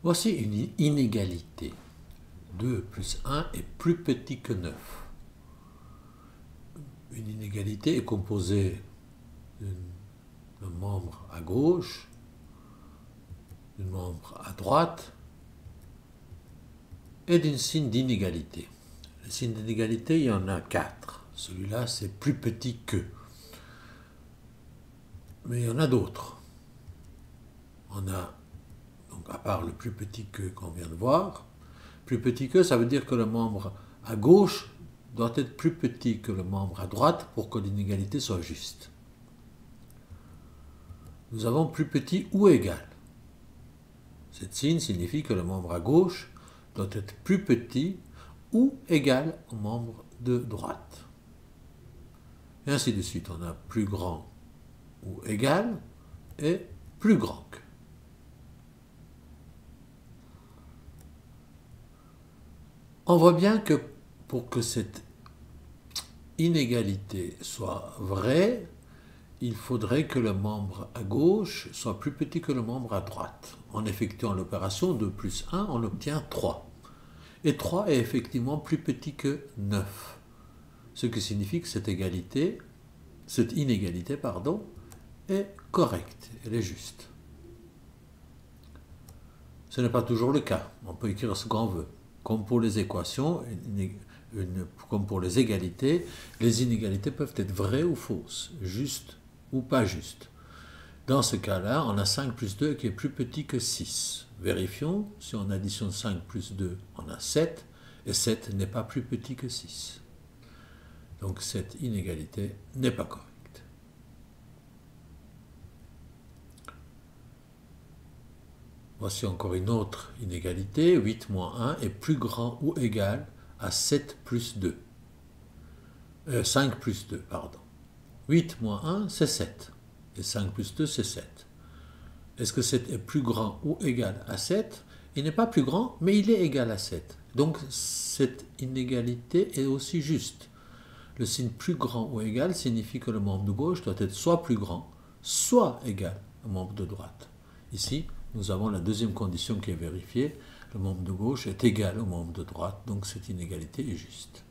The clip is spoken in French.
Voici une inégalité. 2 plus 1 est plus petit que 9. Une inégalité est composée d'un membre à gauche, d'un membre à droite et d'une signe d'inégalité. Les signes d'inégalité, il y en a 4. Celui-là, c'est plus petit que. Mais il y en a d'autres. On a, donc à part le plus petit que qu'on vient de voir, plus petit que, ça veut dire que le membre à gauche doit être plus petit que le membre à droite pour que l'inégalité soit juste. Nous avons plus petit ou égal. Cette signe signifie que le membre à gauche doit être plus petit ou égal au membre de droite. Et ainsi de suite, on a plus grand ou égal et plus grand que. On voit bien que pour que cette inégalité soit vraie, il faudrait que le membre à gauche soit plus petit que le membre à droite. En effectuant l'opération 2 plus 1, on obtient 3. Et 3 est effectivement plus petit que 9. Ce qui signifie que cette inégalité, est correcte, elle est juste. Ce n'est pas toujours le cas. On peut écrire ce qu'on veut. Comme pour les équations, comme pour les égalités, les inégalités peuvent être vraies ou fausses, justes ou pas justes. Dans ce cas-là, on a 5 plus 2 qui est plus petit que 6. Vérifions, si on additionne 5 plus 2, on a 7, et 7 n'est pas plus petit que 6. Donc cette inégalité n'est pas correcte. Voici encore une autre inégalité. 8 moins 1 est plus grand ou égal à 7 plus 2. 5 plus 2, pardon. 8 moins 1, c'est 7. Et 5 plus 2, c'est 7. Est-ce que 7 est plus grand ou égal à 7? Il n'est pas plus grand, mais il est égal à 7. Donc cette inégalité est aussi juste. Le signe plus grand ou égal signifie que le membre de gauche doit être soit plus grand, soit égal au membre de droite. Ici, nous avons la deuxième condition qui est vérifiée. Le membre de gauche est égal au membre de droite, donc cette inégalité est juste.